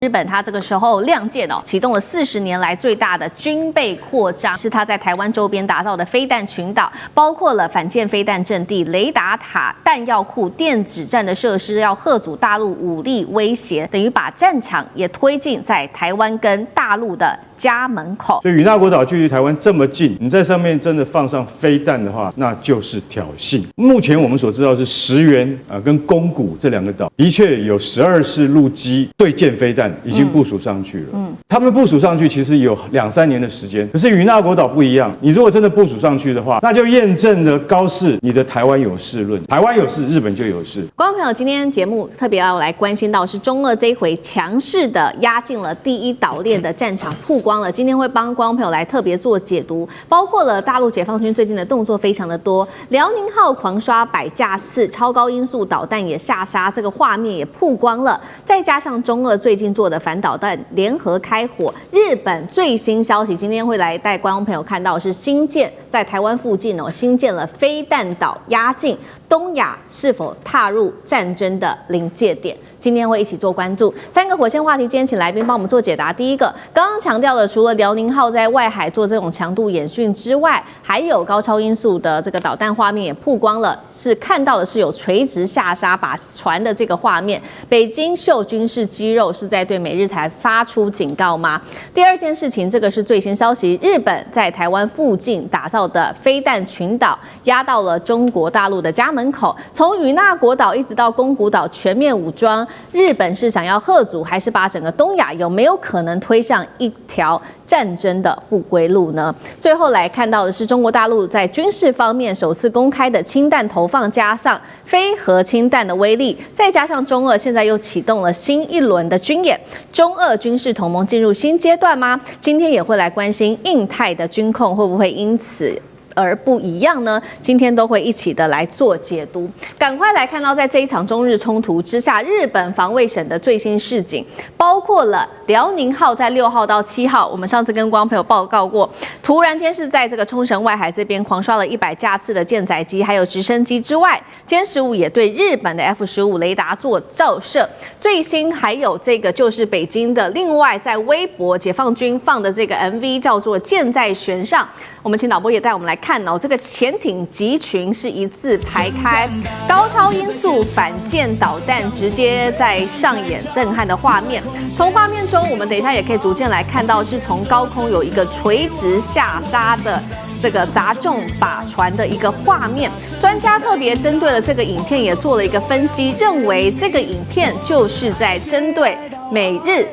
日本它这个时候亮剑启动了40年来最大的军备扩张，是它在台湾周边打造的飞弹群岛，包括了反舰飞弹阵地、雷达塔、弹药库、电子战的设施，要吓阻大陆武力威胁，等于把战场也推进在台湾跟大陆的家门口。所以与那国岛距离台湾这么近，你在上面真的放上飞弹的话，那就是挑衅。目前我们所知道是石垣跟宫古这2个岛，的确有12式陆基对舰飞弹已经部署上去了。他们部署上去其实有2-3年的时间，可是与那国岛不一样，你如果真的部署上去的话，那就验证了高市你的台湾有事论，台湾有事，日本就有事。观众朋友，今天节目特别要来关心到是中俄这一回强势的压进了第一岛链的战场曝光了，今天会帮观众朋友来特别做解读，包括了大陆解放军最近的动作非常的多，辽宁号狂刷100架次，超高音速导弹也下杀，这个画面也曝光了，再加上中俄最近做的反导弹联合开火，日本最新消息今天会来带观众朋友看到是新建在台湾附近新建了飞弹岛，压境东亚是否踏入战争的临界点？今天会一起做关注3个火线话题，今天请来宾帮我们做解答。第一个，刚刚强调了，除了辽宁号在外海做这种强度演训之外，还有高超音速的这个导弹画面也曝光了，是看到的是有垂直下杀把船的这个画面。北京秀军事肌肉是在对美日台发出警告吗？第二件事情，这个是最新消息，日本在台湾附近打造的飞弹群岛压到了中国大陆的家门口，从与那国岛一直到宫古岛全面武装。日本是想要吓阻，还是把整个东亚有没有可能推向一条战争的不归路呢？最后来看到的是中国大陆在军事方面首次公开的氢弹投放，加上非核氢弹的威力，再加上中俄现在又启动了新一轮的军演，中俄军事同盟进入新阶段吗？今天也会来关心印太的军控会不会因此而不一样呢？今天都会一起的来做解读。赶快来看到，在这一场中日冲突之下，日本防卫省的最新示警，包括了辽宁号在6号到7号，我们上次跟观众朋友报告过，突然间是在这个冲绳外海这边狂刷了100架次的舰载机，还有直升机之外，歼15也对日本的 F-15雷达做照射。最新还有这个就是北京的，另外在微博解放军放的这个 MV 叫做《箭在弦上》。我们请导播也带我们来看这个潜艇集群是一字排开，高超音速反舰导弹直接在上演震撼的画面。从画面中，我们等一下也可以逐渐来看到，是从高空有一个垂直下杀的这个砸中靶船的一个画面。专家特别针对了这个影片也做了一个分析，认为这个影片就是在针对美日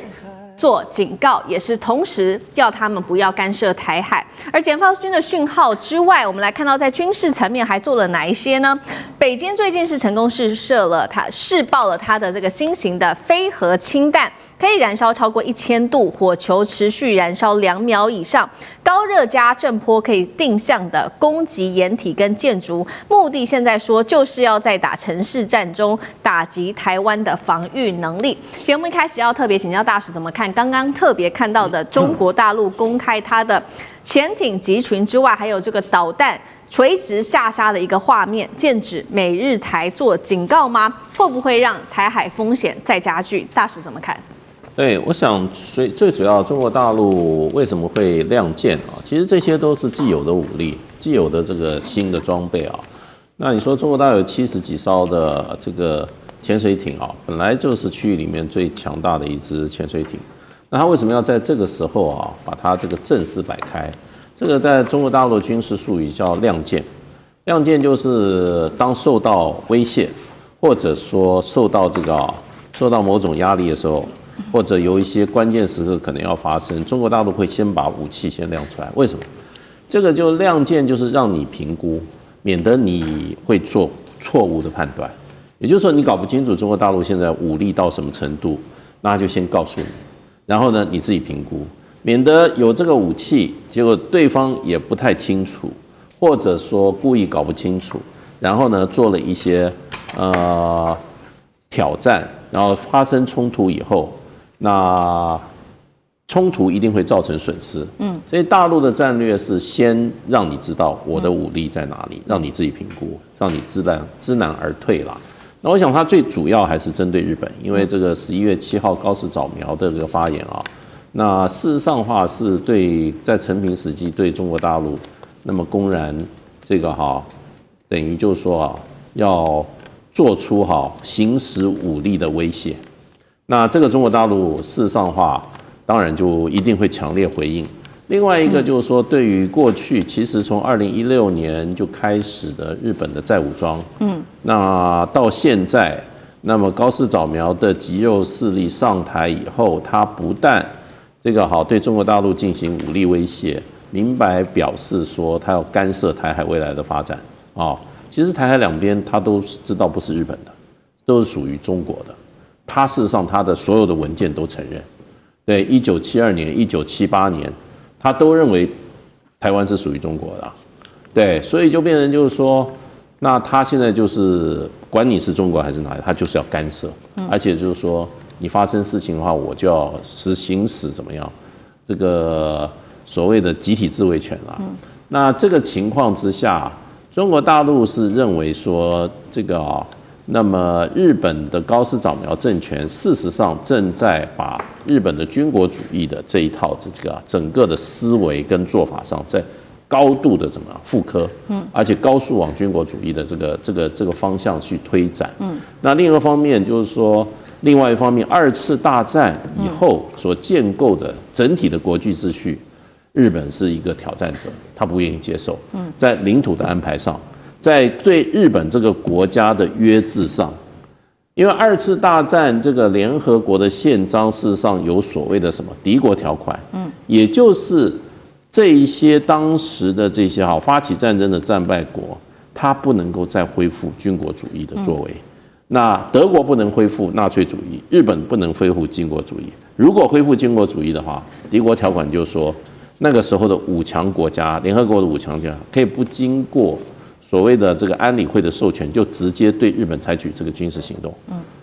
做警告，也是同时要他们不要干涉台海。而解放军的讯号之外，我们来看到在军事层面还做了哪一些呢？北京最近是成功试爆了它的这个新型的非核氢弹，可以燃烧超过1000度，火球持续燃烧2秒以上，高热加震波可以定向的攻击掩体跟建筑，目的现在说就是要在打城市战中打击台湾的防御能力。节目一开始要特别请教大使怎么看刚刚特别看到的中国大陆公开它的潜艇集群之外，还有这个导弹垂直下杀的一个画面，剑指美日台做警告吗？会不会让台海风险再加剧？大使怎么看？对，我想最主要，中国大陆为什么会亮剑啊？其实这些都是既有的武力，既有的这个新的装备啊。那你说中国大陆有70几艘的这个潜水艇啊，本来就是区域里面最强大的一支潜水艇。那它为什么要在这个时候啊，把它这个阵势摆开？这个在中国大陆军事术语叫亮剑。亮剑就是当受到威胁，或者说受到某种压力的时候，或者有一些关键时刻可能要发生，中国大陆会先把武器先亮出来。为什么？这个就亮剑，就是让你评估，免得你会做错误的判断。也就是说，你搞不清楚中国大陆现在武力到什么程度，那就先告诉你，然后呢你自己评估，免得有这个武器，结果对方也不太清楚，或者说故意搞不清楚，然后呢做了一些挑战，然后发生冲突以后，那冲突一定会造成损失。所以大陆的战略是先让你知道我的武力在哪里，让你自己评估，让你知难而退啦。那我想它最主要还是针对日本，因为这个11月7号高市早苗的这个发言啊，那事实上的话是对在陈平时期对中国大陆，那么公然这个等于就是说要做出行使武力的威胁。那这个中国大陆事实上的话，当然就一定会强烈回应。另外一个就是说，对于过去其实从2016年就开始的日本的再武装，那到现在，那么高市早苗的极右势力上台以后，他不但这个对中国大陆进行武力威胁，明白表示说他要干涉台海未来的发展其实台海两边他都知道不是日本的，都是属于中国的。他事实上他的所有的文件都承认，对，1972年、1978年。他都认为台湾是属于中国的，对，所以就变成就是说，那他现在就是管你是中国还是哪里，他就是要干涉，而且就是说你发生事情的话，我就要行使怎么样这个所谓的集体自卫权啦。那这个情况之下，中国大陆是认为说这个那么日本的高市早苗政权，事实上正在把日本的军国主义的这一套这个整个的思维跟做法上，在高度的怎么样复刻，而且高速往军国主义的这个方向去推展。那另一个方面就是说，另外一方面，2次大战以后所建构的整体的国际秩序，日本是一个挑战者，他不愿意接受。在领土的安排上。在对日本这个国家的约制上，因为2次大战这个联合国的宪章事实上有所谓的什么敌国条款，也就是这一些当时的这些发起战争的战败国，他不能够再恢复军国主义的作为。那德国不能恢复纳粹主义，日本不能恢复军国主义。如果恢复军国主义的话，敌国条款就说那个时候的5强国家，联合国的5强国家可以不经过所谓的这个安理会的授权，就直接对日本采取这个军事行动。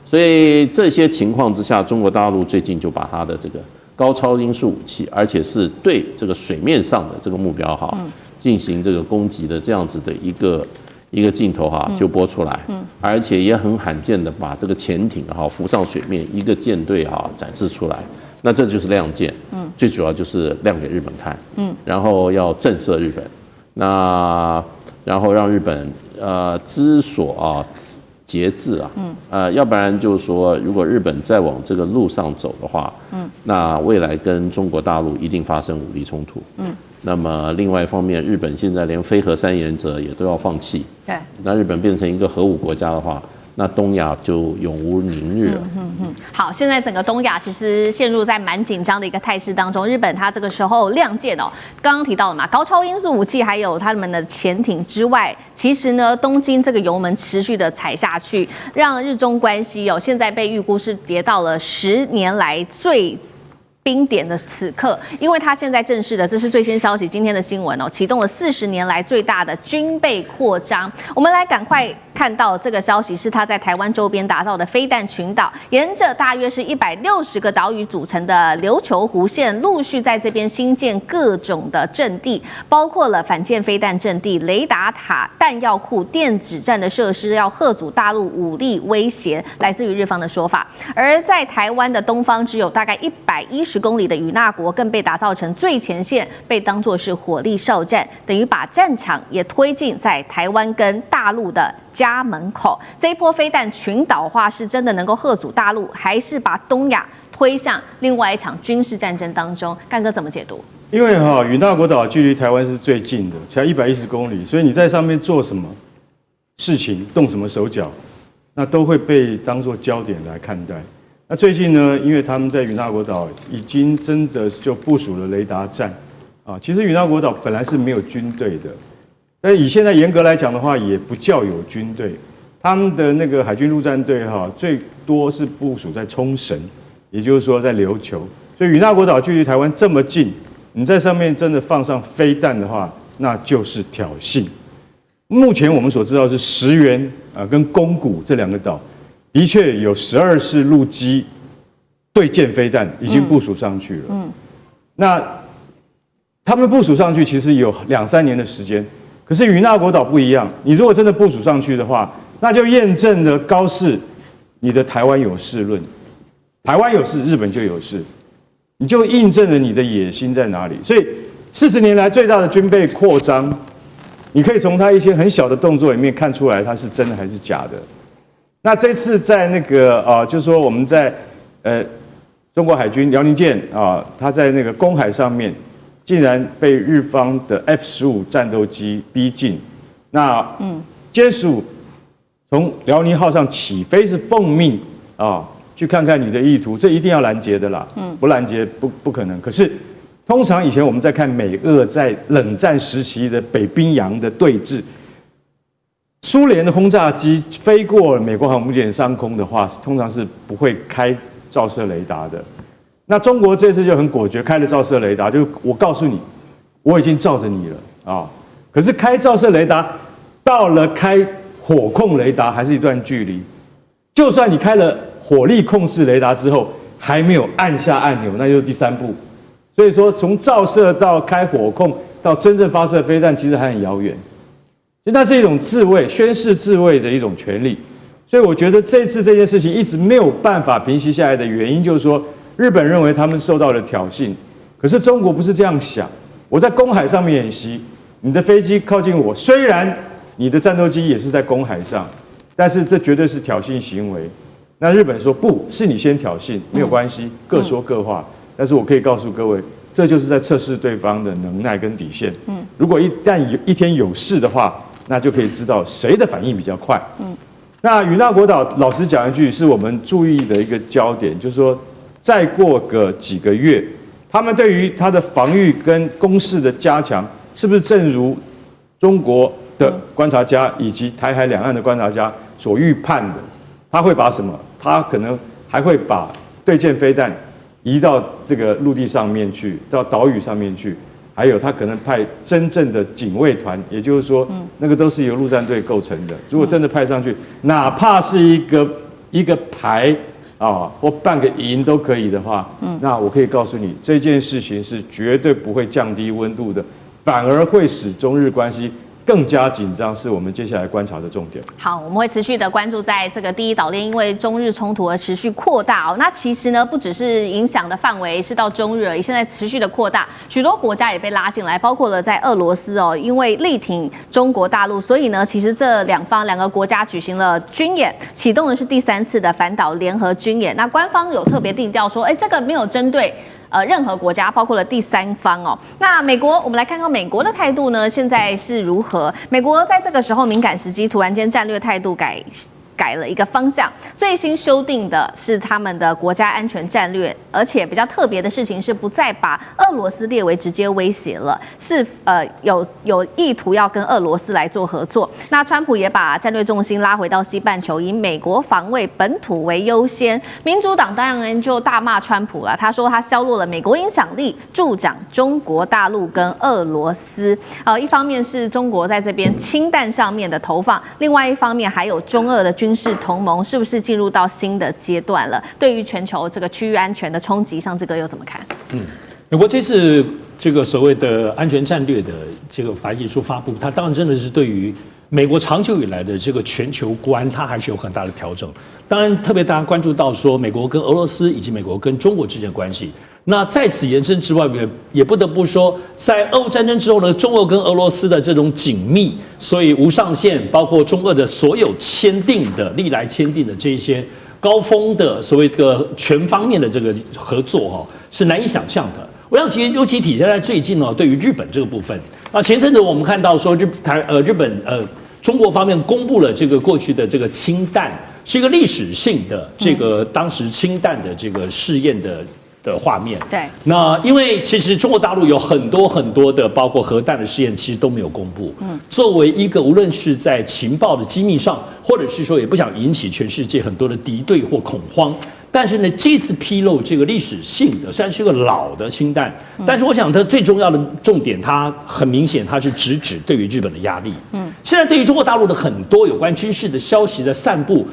所以这些情况之下，中国大陆最近就把它的这个高超音速武器，而且是对这个水面上的这个目标进行这个攻击的这样子的一个镜头就播出来，而且也很罕见的把这个潜艇浮上水面，一个舰队展示出来。那这就是亮剑，最主要就是亮给日本看，然后要震慑日本。然后让日本知所节制要不然就是说，如果日本再往这个路上走的话，那未来跟中国大陆一定发生武力冲突。那么另外一方面，日本现在连非核3原则也都要放弃，对，那日本变成一个核武国家的话，那东亚就永无宁日了。好，现在整个东亚其实陷入在蛮紧张的一个态势当中。日本它这个时候亮剑刚刚提到了嘛，高超音速武器还有他们的潜艇之外，其实呢，东京这个油门持续的踩下去，让日中关系现在被预估是跌到了10年来最冰点的此刻，因为他现在正式的，这是最新消息，今天的新闻启动了40年来最大的军备扩张。我们来赶快看到这个消息，是他在台湾周边打造的飞弹群岛，沿着大约是160个岛屿组成的琉球湖线，陆续在这边新建各种的阵地，包括了反舰飞弹阵地、雷达塔、弹药库、电子战的设施，要吓阻大陆武力威胁，来自于日方的说法。而在台湾的东方，只有大概110公里的与那国，更被打造成最前线，被当作是火力哨站，等于把战场也推进在台湾跟大陆的家门口。这一波飞弹群岛化是真的能够吓阻大陆，还是把东亚推向另外一场军事战争当中？干哥怎么解读？因为与那国岛距离台湾是最近的，才110公里，所以你在上面做什么事情、动什么手脚，那都会被当作焦点来看待。那最近呢，因为他们在与那国岛已经真的就部署了雷达站其实与那国岛本来是没有军队的，但以现在严格来讲的话，也不叫有军队。他们的那个海军陆战队最多是部署在冲绳，也就是说在琉球。所以与那国岛距离台湾这么近，你在上面真的放上飞弹的话，那就是挑衅。目前我们所知道是石垣跟宫古这2个岛。的确有12式陆基对舰飞弹已经部署上去了。那他们部署上去其实有2-3年的时间，可是与那国岛不一样。你如果真的部署上去的话，那就验证了高市你的台湾有事论，台湾有事，日本就有事，你就印证了你的野心在哪里。所以40年来最大的军备扩张，你可以从他一些很小的动作里面看出来，他是真的还是假的。那这次在那个就是说我们在中国海军辽宁舰它在那个公海上面，竟然被日方的 F-15战斗机逼近。那歼15从辽宁号上起飞是奉命去看看你的意图，这一定要拦截的啦。不拦截不可能。可是通常以前我们在看美俄在冷战时期的北冰洋的对峙，苏联的轰炸机飞过美国航母舰上空的话，通常是不会开照射雷达的。那中国这次就很果决，开了照射雷达，就我告诉你，我已经照着你了可是开照射雷达到了开火控雷达还是一段距离，就算你开了火力控制雷达之后，还没有按下按钮，那就是第3步。所以说，从照射到开火控到真正发射飞弹，其实还很遥远。所以那是一种自卫、宣誓自卫的一种权利。所以我觉得这次这件事情一直没有办法平息下来的原因，就是说日本认为他们受到了挑衅，可是中国不是这样想。我在公海上面演习，你的飞机靠近我，虽然你的战斗机也是在公海上，但是这绝对是挑衅行为。那日本说不是你先挑衅，没有关系，各说各话。但是我可以告诉各位，这就是在测试对方的能耐跟底线。如果一旦一天有事的话，那就可以知道谁的反应比较快。那与那国岛老实讲一句，是我们注意的一个焦点，就是说，再过个几个月，他们对于他的防御跟攻势的加强，是不是正如中国的观察家以及台海两岸的观察家所预判的？他会把什么？他可能还会把对舰飞弹移到这个陆地上面去，到岛屿上面去。还有，他可能派真正的警卫团，也就是说，那个都是由陆战队构成的。如果真的派上去，哪怕是一个排或半个营都可以的话，那我可以告诉你，这件事情是绝对不会降低温度的，反而会使中日关系更加紧张，是我们接下来观察的重点。好，我们会持续的关注在这个第一岛链，因为中日冲突而持续扩大那其实呢，不只是影响的范围是到中日而已，现在持续的扩大，许多国家也被拉进来，包括了在俄罗斯因为力挺中国大陆，所以呢，其实这两个国家举行了军演，启动的是第3次的反岛联合军演。那官方有特别定调说，这个没有针对任何国家，包括了第三方那美国，我们来看看美国的态度呢，现在是如何？美国在这个时候敏感时机，突然间战略态度改了一个方向，最新修订的是他们的国家安全战略，而且比较特别的事情是不再把俄罗斯列为直接威胁了，是有意图要跟俄罗斯来做合作。那川普也把战略重心拉回到西半球，以美国防卫本土为优先。民主党当然就大骂川普了，他说他削弱了美国影响力，助长中国大陆跟俄罗斯。一方面是中国在这边氢弹上面的投放，另外一方面还有中俄的军事同盟是不是进入到新的阶段了？对于全球这个区域安全的冲击，上志哥又怎么看？美国这次这个所谓的安全战略的这个白皮书发布，它当然真的是对于美国长久以来的这个全球观，它还是有很大的调整。当然，特别大家关注到说美国跟俄罗斯以及美国跟中国之间的关系。那在此延伸之外，也不得不说，在俄乌战争之后呢，中俄跟俄罗斯的这种紧密，所以无上限，包括中俄的所有历来签订的这些高峰的所谓的全方面的这个合作是难以想象的。我想其实尤其体现在最近对于日本这个部分，前阵子我们看到说中国方面公布了这个过去的这个氢弹是一个历史性的这个当时氢弹的这个试验的画面。对，那因为其实中国大陆有很多的包括核弹的试验，其实都没有公布。作为一个无论是在情报的机密上，或者是说也不想引起全世界很多的敌对或恐慌，但是呢，这次披露这个历史性的，虽然是个老的氢弹，但是我想它最重要的重点，它很明显它是直指对于日本的压力。现在对于中国大陆的很多有关军事的消息的散布，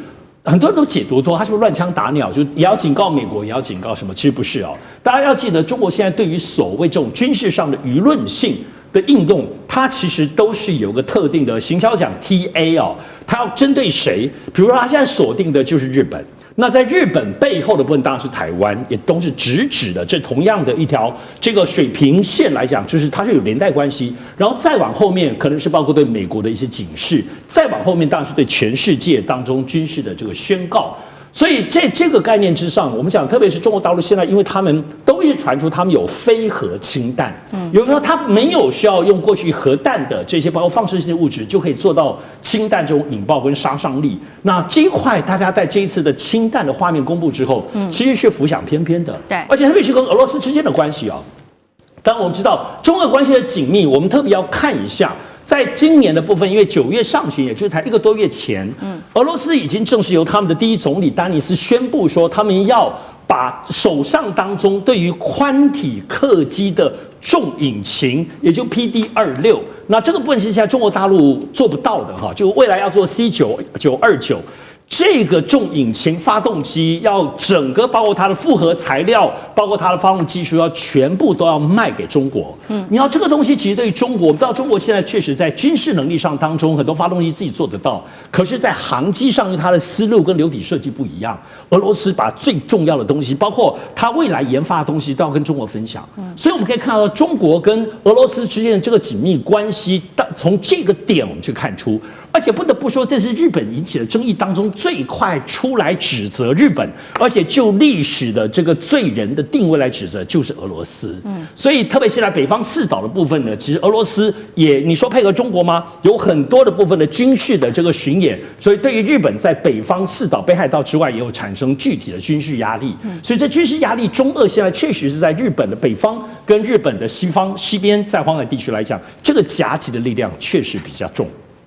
很多人都解读说他是不是乱枪打鸟，就也要警告美国，也要警告什么？其实不是大家要记得，中国现在对于所谓这种军事上的舆论性，的应用，它其实都是有个特定的行销讲 TA 哦，它要针对谁？比如说，它现在锁定的就是日本。那在日本背后的部分当然是台湾，也都是直指的这同样的一条这个水平线来讲，就是它是有连带关系。然后再往后面，可能是包括对美国的一些警示；再往后面，当然是对全世界当中军事的这个宣告。所以这个概念之上，我们讲，特别是中国大陆现在，因为他们都一直传出他们有非核氢弹，有时候他没有需要用过去核弹的这些包括放射性的物质，就可以做到氢弹这种引爆跟杀伤力。那这一块，大家在这一次的氢弹的画面公布之后，其实是浮想翩翩的，对，而且特别是跟俄罗斯之间的关系啊。当然我们知道中俄关系的紧密，我们特别要看一下。在今年的部分，因为9月上旬，也就是才1个多月前，俄罗斯已经正式由他们的第一总理丹尼斯宣布说，他们要把手上当中对于宽体客机的重引擎，也就 PD-26，那这个部分是现在中国大陆做不到的哈，就未来要做 C929。这个重引擎发动机要整个包括它的复合材料，包括它的发动技术，要全部都要卖给中国。你要这个东西，其实对于中国，我们知道中国现在确实在军事能力上当中，很多发动机自己做得到，可是，在航机上，因为它的思路跟流体设计不一样，俄罗斯把最重要的东西，包括它未来研发的东西，都要跟中国分享。所以我们可以看到，中国跟俄罗斯之间的这个紧密关系，从这个点我们去看出。而且不得不说，这是日本引起的争议当中最快出来指责日本，而且就历史的这个罪人的定位来指责，就是俄罗斯。所以特别是在北方四岛的部分呢，其实俄罗斯也你说配合中国吗？有很多的部分的军事的这个巡演，所以对于日本在北方四岛、北海道之外，也有产生具体的军事压力。所以这军事压力，中俄现在确实是在日本的北方跟日本的西边在黄海地区来讲，这个夹击的力量确实比较重。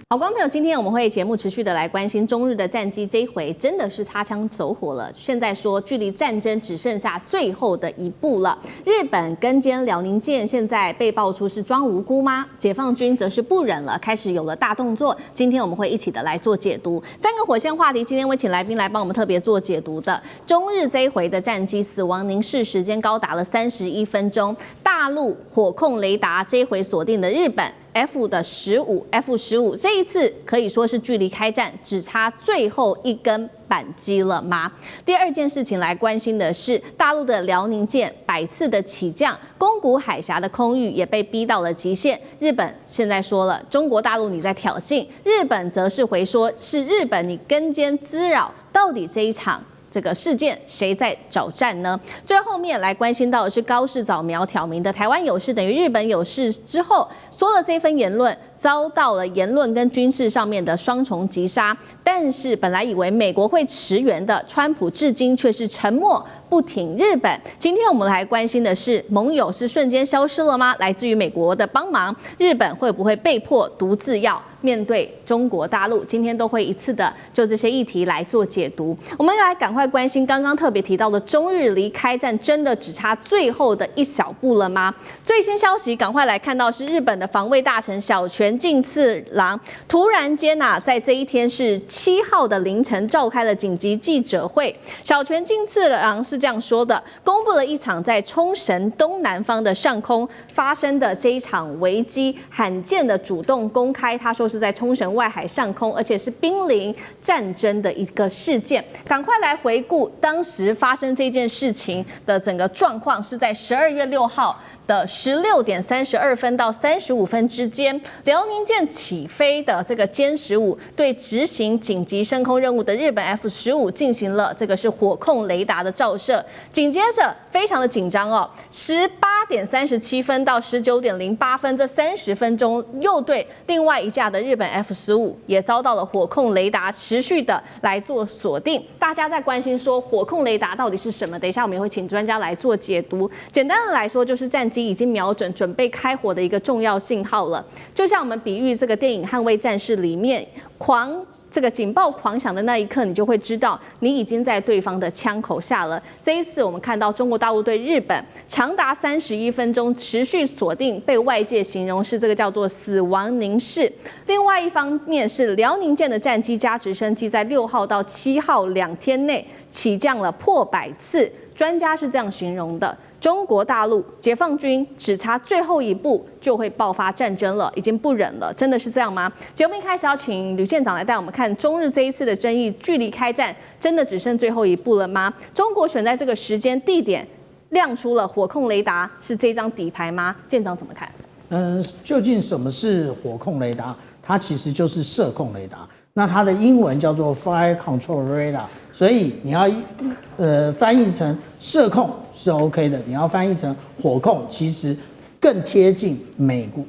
好，观众朋友，今天我们会节目持续的来关心中日的战机，这一回真的是擦枪走火了。现在说距离战争只剩下最后的一步了。日本跟歼辽宁舰现在被爆出是装无辜吗？解放军则是不忍了，开始有了大动作。今天我们会一起的来做解读。3个火线话题，今天会请来宾来帮我们特别做解读的。中日这一回的战机死亡凝视时间高达了31分钟，大陆火控雷达这一回锁定的日本。F-15这一次可以说是距离开战只差最后一根扳机了吗？第二件事情来关心的是，大陆的辽宁舰百次的起降，宫古海峡的空域也被逼到了极限。日本现在说了，中国大陆你在挑衅，日本则是回说，是日本你跟监滋扰，到底这一场这个事件谁在找战呢？最后面来关心到的是高市早苗挑明的台湾有事等于日本有事之后，说了这份言论遭到了言论跟军事上面的双重击杀。但是本来以为美国会驰援的川普至今却是沉默不挺日本。今天我们来关心的是，盟友是瞬间消失了吗？来自于美国的帮忙，日本会不会被迫独自要面对中国大陆？今天都会一次的就这些议题来做解读。我们来赶快关心刚刚特别提到的中日离开战真的只差最后的一小步了吗？最新消息赶快来看到是日本的防卫大臣小泉进次郎突然间在这一天是7号的凌晨召开了紧急记者会。小泉进次郎是这样说的，公布了一场在冲绳东南方的上空发生的这一场危机，罕见的主动公开，他说是在冲绳外海上空，而且是濒临战争的一个事件。赶快来回顾当时发生这件事情的整个状况，是在12月6号的16点32分到35分之间，辽宁舰起飞的这个歼15对执行紧急升空任务的日本 F-15进行了这个是火控雷达的照射，紧接着非常的紧张18点37分到19点08分这30分钟，又对另外一架的日本 F-15也遭到了火控雷达持续的来做锁定。大家在关心说火控雷达到底是什么？等一下我们也会请专家来做解读。简单的来说，就是战机已经瞄准准备开火的一个重要信号了。就像我们比喻这个电影《捍卫战士》里面这个警报狂响的那一刻，你就会知道你已经在对方的枪口下了。这一次我们看到中国大陆对日本长达31分钟持续锁定，被外界形容是这个叫做死亡凝视。另外一方面是辽宁舰的战机加直升机在6号到7号2天内起降了破100次，专家是这样形容的。中国大陆解放军只差最后一步就会爆发战争了，已经不忍了，真的是这样吗？节目一开始要请吕舰长来带我们看中日这一次的争议，距离开战真的只剩最后一步了吗？中国选在这个时间地点亮出了火控雷达，是这张底牌吗？舰长怎么看？究竟什么是火控雷达？它其实就是射控雷达。那它的英文叫做 Fire Control Radar， 所以你要翻译成射控是 OK 的，你要翻译成火控，其实更贴近美国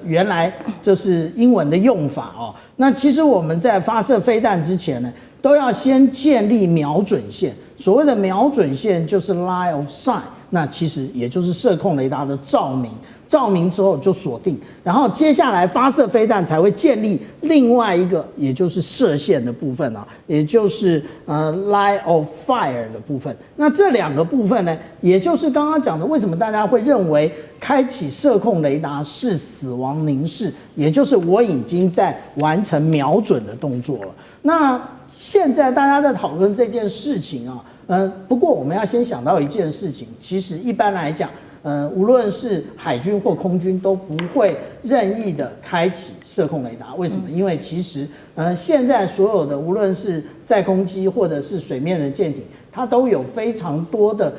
原来就是英文的用法哦。那其实我们在发射飞弹之前呢，都要先建立瞄准线。所谓的瞄准线就是 line of sight， 那其实也就是射控雷达的照明。照明之后就锁定，然后接下来发射飞弹才会建立另外一个，也就是射线的部分啊，也就是line of fire 的部分。那这两个部分呢，也就是刚刚讲的，为什么大家会认为开启射控雷达是死亡凝视，也就是我已经在完成瞄准的动作了。那现在大家在讨论这件事情啊，不过我们要先想到一件事情，其实一般来讲。无论是海军或空军都不会任意的开启射控雷达，为什么？因为其实现在所有的无论是载空机或者是水面的舰艇，它都有非常多的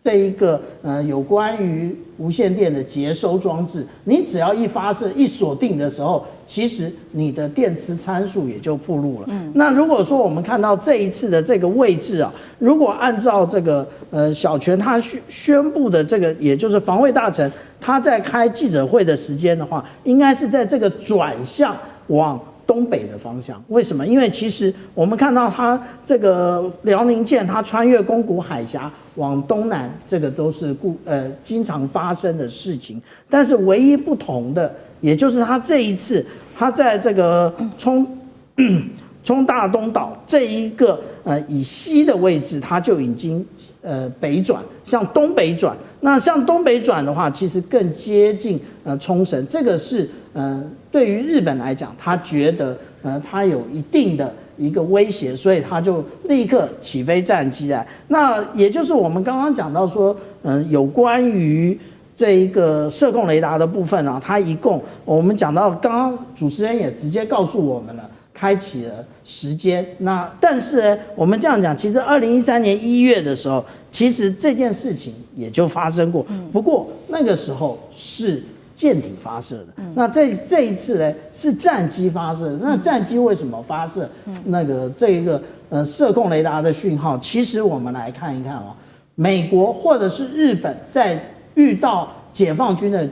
这一个有关于无线电的接收装置，你只要一发射一锁定的时候，其实你的电磁参数也就暴露了。那如果说我们看到这一次的这个位置啊，如果按照这个小泉他宣布的这个，也就是防卫大臣他在开记者会的时间的话，应该是在这个转向往东北的方向。为什么？因为其实我们看到它这个辽宁舰，它穿越宫古海峡往东南，这个都是经常发生的事情。但是唯一不同的，也就是它这一次，它在这个冲大东岛这一个以西的位置，它就已经北转，向东北转。那向东北转的话，其实更接近冲绳。这个是对于日本来讲，他觉得它有一定的一个威胁，所以他就立刻起飞战机来。那也就是我们刚刚讲到说，有关于这一个射控雷达的部分啊，它一共我们讲到，刚刚主持人也直接告诉我们了。开启了时间，那但是呢，我们这样讲，其实2013年1月的时候，其实这件事情也就发生过，不过那个时候是舰艇发射的，那这一次呢是战机发射的。那战机为什么发射这一个射控雷达的讯号？其实我们来看一看哦，美国或者是日本在遇到解放军的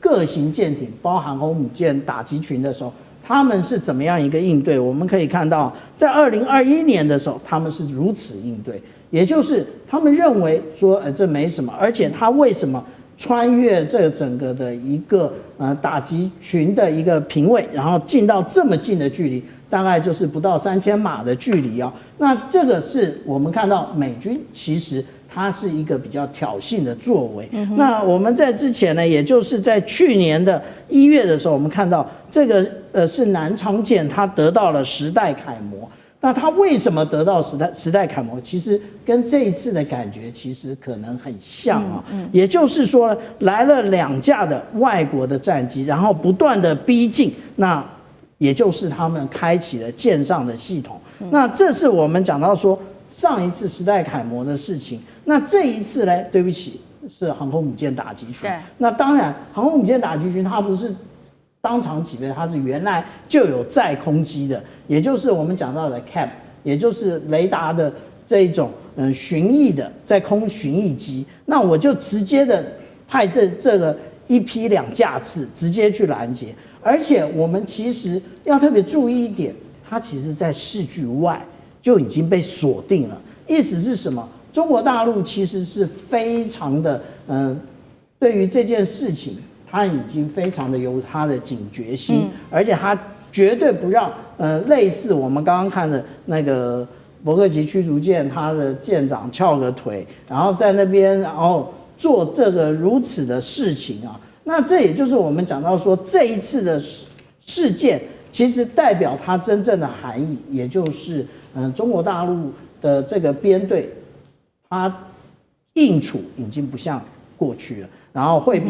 各型舰艇，包含航母舰打击群的时候。他们是怎么样一个应对？我们可以看到，在2021年的时候，他们是如此应对，也就是他们认为说，这没什么，而且他为什么穿越这整个的一个打击群的一个平位，然后进到这么近的距离，大概就是不到3000码的距离啊。那这个是我们看到美军其实。它是一个比较挑衅的作为。那我们在之前呢，也就是在去年的1月的时候，我们看到这个是南昌舰，它得到了10代楷模。那它为什么得到10代楷模？其实跟这一次的感觉其实可能很像啊。也就是说，来了2架的外国的战机，然后不断的逼近，那也就是他们开启了舰上的系统。那这是我们讲到说。上一次10代楷模的事情，那这一次呢？对不起，是航空母舰打击群。那当然，航空母舰打击群它不是当场起飞，它是原来就有载空机的，也就是我们讲到的 CAP， 也就是雷达的这一种巡弋的在空巡弋机。那我就直接的派这个1批2架次直接去拦截，而且我们其实要特别注意一点，它其实在视距外。就已经被锁定了，意思是什么？中国大陆其实是非常的，对于这件事情，它已经非常的有它的警觉心，而且它绝对不让，类似我们刚刚看的那个伯克级驱逐舰，它的舰长翘个腿，然后在那边，然后做这个如此的事情啊。那这也就是我们讲到说，这一次的事件，其实代表它真正的含义，也就是。中国大陆的这个编队，它应处已经不像过去了，然后会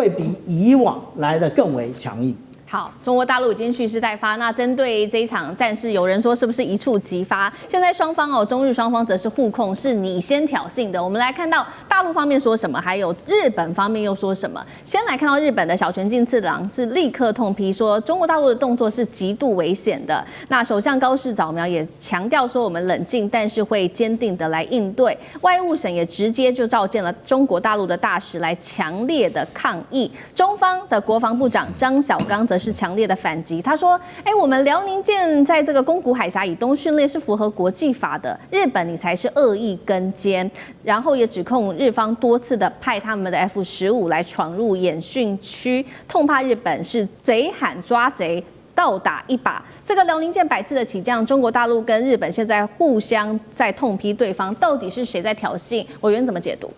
比以往来的更为强硬。好，中国大陆已经蓄势待发。那针对这一场战事，有人说是不是一触即发？现在双方中日双方则是互控，是你先挑衅的。我们来看到大陆方面说什么，还有日本方面又说什么。先来看到日本的小泉进次郎是立刻痛批说，中国大陆的动作是极度危险的。那首相高市早苗也强调说，我们冷静，但是会坚定的来应对。外务省也直接就召见了中国大陆的大使来强烈的抗议。中方的国防部长张小刚则是强烈的反击，他说：“我们辽宁舰在这个宫古海峡以东训练是符合国际法的，日本你才是恶意跟监。”然后也指控日方多次的派他们的 F-15来闯入演训区，痛骂日本是贼喊抓贼。倒打一把，这个辽宁舰百次的起降，中国大陆跟日本现在互相在痛批对方，到底是谁在挑衅？委员怎么解读？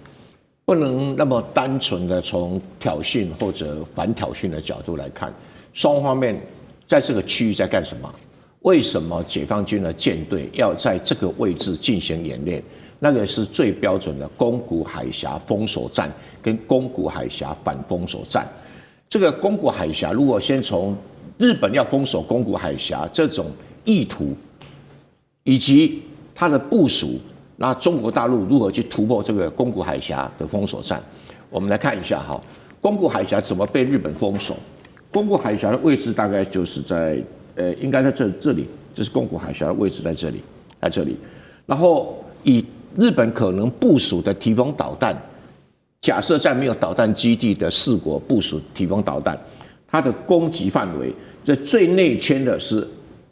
不能那么单纯的从挑衅或者反挑衅的角度来看，双方面在这个区域在干什么？为什么解放军的舰队要在这个位置进行演练？那个是最标准的宫古海峡封锁战跟宫古海峡反封锁战。这个宫古海峡，如果先从日本要封锁宫古海峡这种意图，以及它的部署，那中国大陆如何去突破这个宫古海峡的封锁战？我们来看一下哈，宫古海峡怎么被日本封锁？宫古海峡的位置大概就是在应该在这里，这是宫古海峡的位置在这里，在这里。然后以日本可能部署的提防导弹，假设在没有导弹基地的4国部署提防导弹，它的攻击范围，这最内圈的是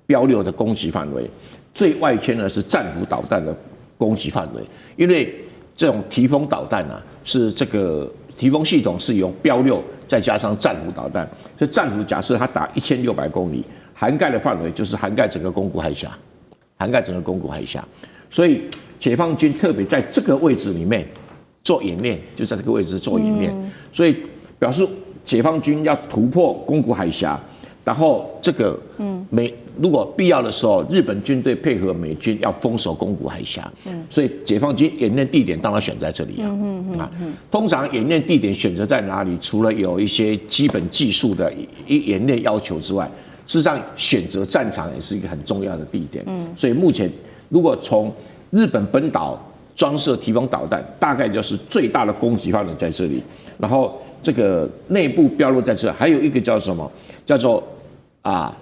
标6的攻击范围，最外圈呢是战斧导弹的攻击范围。因为这种提风导弹啊，是这个提风系统是由标6再加上战斧导弹，所以战斧假设它打1600公里，涵盖的范围就是涵盖整个宫古海峡，涵盖整个宫古海峡。所以解放军特别在这个位置里面做演练，就在这个位置做演练，所以表示解放军要突破宫古海峡，然后这个如果必要的时候，日本军队配合美军要封锁宫古海峡，所以解放军演练地点当然选在这里啊。通常演练地点选择在哪里？除了有一些基本技术的演练要求之外，事实上选择战场也是一个很重要的地点。所以目前如果从日本本岛装设提防导弹，大概就是最大的攻击范围在这里，然后这个内部标落在这，还有一个叫什么？叫做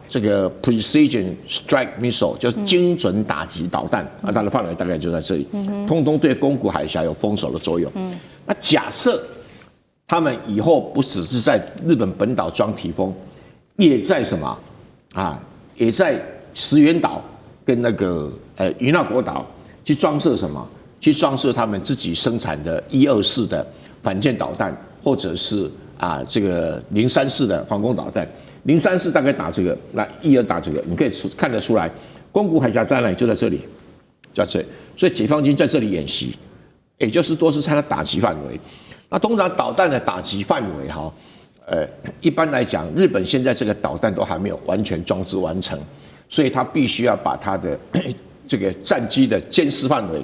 这个 precision strike missile， 就是精准打击导弹它的范围大概就在这里，通通对宫古海峡有封锁的作用。那假设他们以后不只是在日本本岛装提风，也在什么也在石垣岛跟那个与那国岛去装设什么？去装设他们自己生产的124的反舰导弹，或者是这个034的防空导弹。034大概打这个，那12打这个，你可以看得出来，宫古海峡在哪里？就在这里，在这里。所以解放军在这里演习，也就是都是在它打击范围。那通常导弹的打击范围一般来讲，日本现在这个导弹都还没有完全装置完成，所以它必须要把它的这个战机的监视范围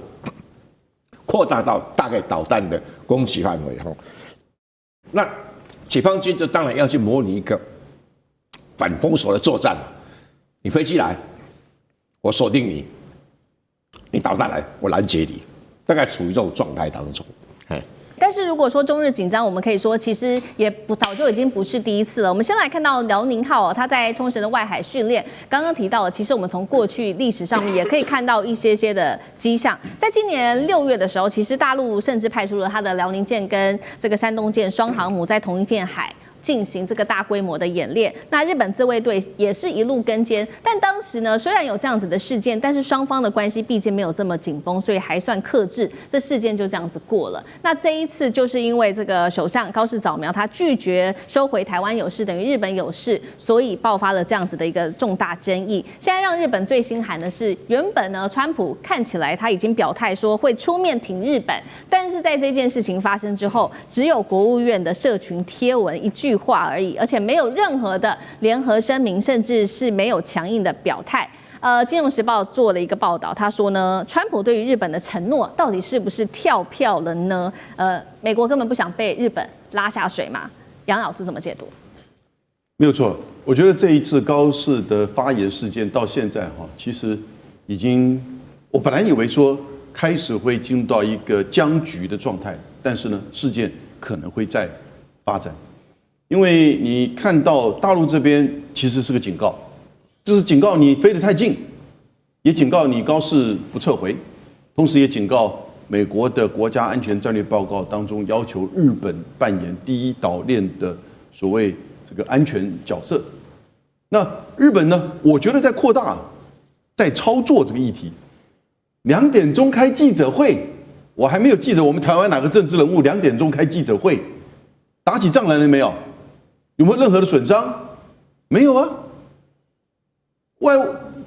扩大到大概导弹的攻击范围那解放军就当然要去模拟一个反封锁的作战了。你飞机来，我锁定你；你导弹来，我拦截你。大概处于这种状态当中。但是如果说中日紧张，我们可以说其实也早就已经不是第一次了。我们先来看到辽宁号它在冲绳的外海训练，刚刚提到了，其实我们从过去历史上面也可以看到一些的迹象。在今年6月的时候，其实大陆甚至派出了它的辽宁舰跟这个山东舰双航母在同一片海进行这个大规模的演练。那日本自卫队也是一路跟监，但当时呢，虽然有这样子的事件，但是双方的关系毕竟没有这么紧绷，所以还算克制，这事件就这样子过了。那这一次就是因为这个首相高市早苗他拒绝收回台湾有事等于日本有事，所以爆发了这样子的一个重大争议。现在让日本最心寒的是，原本呢，川普看起来他已经表态说会出面挺日本，但是在这件事情发生之后，只有国务院的社群贴文一句话而已，而且没有任何的联合声明，甚至是没有强硬的表态。金融时报做了一个报道，他说呢，川普对于日本的承诺到底是不是跳票了呢？美国根本不想被日本拉下水嘛？杨老师怎么解读？没有错，我觉得这一次高市的发言事件到现在其实已经，我本来以为说开始会进入到一个僵局的状态，但是呢，事件可能会再发展，因为你看到大陆这边其实是个警告，这是警告你飞得太近，也警告你高市不撤回，同时也警告美国的国家安全战略报告当中要求日本扮演第一岛链的所谓这个安全角色。那日本呢？我觉得在扩大，在操作这个议题。2点钟开记者会，我还没有记得我们台湾哪个政治人物2点钟开记者会，打起仗来了没有？有没有任何的损伤？没有啊。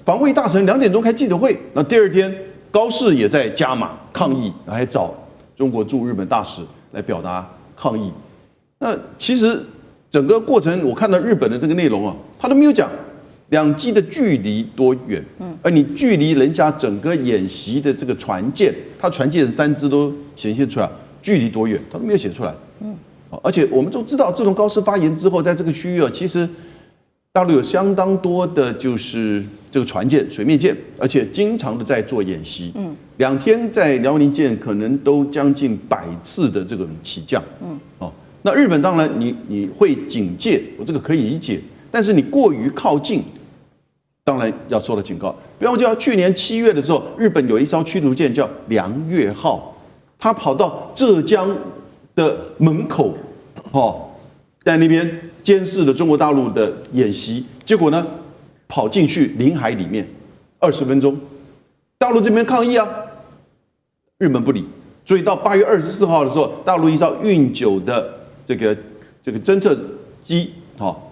防卫大臣2点钟开记者会，那第二天高市也在加码抗议，还找中国驻日本大使来表达抗议。那其实整个过程，我看到日本的这个内容他都没有讲两机的距离多远，而你距离人家整个演习的这个船舰，它船舰3只都显现出来，距离多远，他都没有写出来。而且我们都知道，自从高市发言之后，在这个区域其实大陆有相当多的就是这个船舰、水面舰，而且经常的在做演习。2天在辽宁舰可能都将近100次的这种起降。那日本当然你会警戒，我这个可以理解，但是你过于靠近，当然要受到警告。比方说，去年7月的时候，日本有一艘驱逐舰叫梁越号，它跑到浙江的门口，在那边监视了中国大陆的演习，结果呢，跑进去领海里面20分钟，大陆这边抗议日本不理，所以到8月24号的时候，大陆一艘运9的这个侦测机，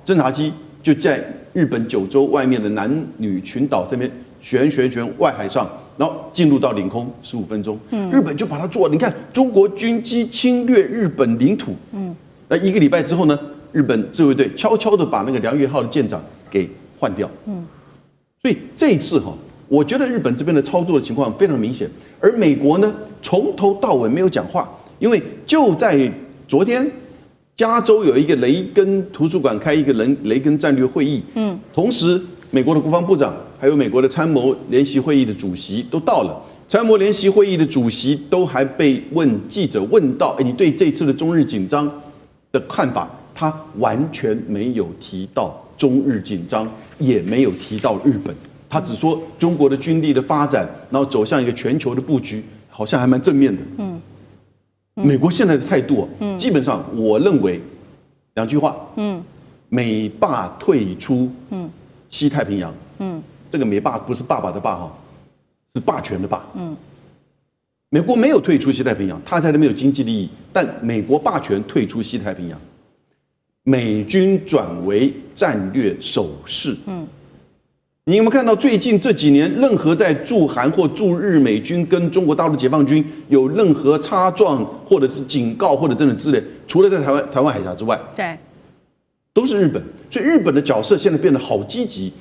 侦察机就在日本9州外面的男女群岛这边旋外海上，然后进入到领空15分钟。日本就把它做，你看中国军机侵略日本领土。那1个礼拜之后呢，日本自卫队悄悄的把那个梁越号的舰长给换掉。所以这一次我觉得日本这边的操作的情况非常明显，而美国呢从头到尾没有讲话，因为就在昨天，加州有一个雷根图书馆开一个雷根战略会议，同时美国的国防部长还有美国的参谋联席会议的主席都到了，参谋联席会议的主席都还被记者问到，你对这次的中日紧张的看法，他完全没有提到中日紧张，也没有提到日本，他只说中国的军力的发展，然后走向一个全球的布局，好像还蛮正面的。美国现在的态度基本上我认为2句话，美霸退出西太平洋，这个美霸不是爸爸的霸是霸权的霸，美国没有退出西太平洋，他在那边有经济利益，但美国霸权退出西太平洋，美军转为战略守势。你有没有看到最近这几年，任何在驻韩或驻日美军跟中国大陆解放军有任何擦撞，或者是警告，或者真的之类，除了在台湾海峡之外，对，都是日本。所以日本的角色现在变得好积极。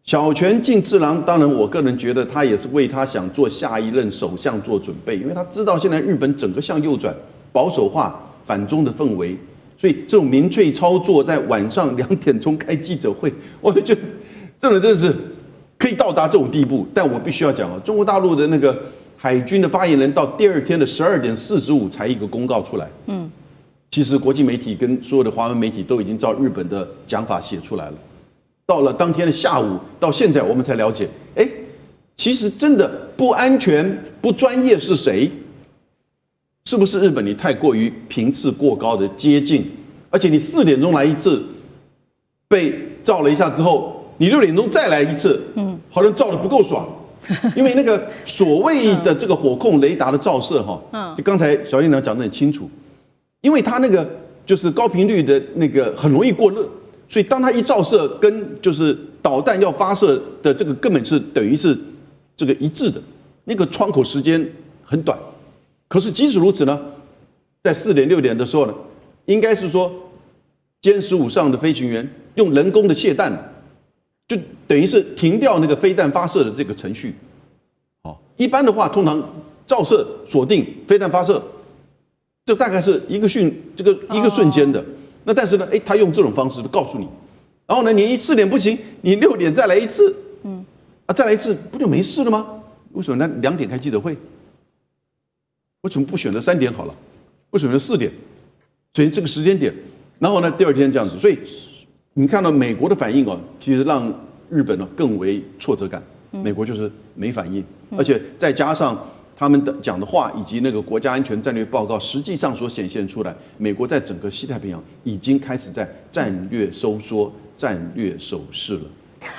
小泉进次郎，当然我个人觉得他也是为他想做下一任首相做准备，因为他知道现在日本整个向右转、保守化、反中的氛围，所以这种民粹操作在晚上2点钟开记者会，我就觉得真的是可以到达这种地步。但我必须要讲中国大陆的那个海军的发言人到第2天的12点45才一个公告出来。其实国际媒体跟所有的华文媒体都已经照日本的讲法写出来了。到了当天的下午，到现在我们才了解，其实真的不安全、不专业是谁？是不是日本你太过于频次过高的接近？而且你4点钟来一次，被照了一下之后，你6点钟再来一次，好像照得不够爽。因为那个所谓的这个火控雷达的照射，就刚才小丽娘讲得很清楚，因为它那个就是高频率的那个很容易过热。所以，当它一照射，跟就是导弹要发射的这个根本是等于是这个一致的，那个窗口时间很短。可是即使如此呢，在4点6点的时候呢，应该是说歼15上的飞行员用人工的卸弹，就等于是停掉那个飞弹发射的这个程序。好，一般的话，通常照射锁定飞弹发射，这大概是一个瞬间的。那但是呢，他用这种方式告诉你，然后呢，你4点不行，你6点再来一次，再来一次不就没事了吗？为什么呢？2点开记者会，为什么不选择3点好了？为什么4点？所以这个时间点，然后呢，第二天这样子，所以你看到美国的反应哦，其实让日本呢更为挫折感。美国就是没反应，而且再加上他们的讲的话以及那个国家安全战略报告，实际上所显现出来，美国在整个西太平洋已经开始在战略收缩、战略守势了。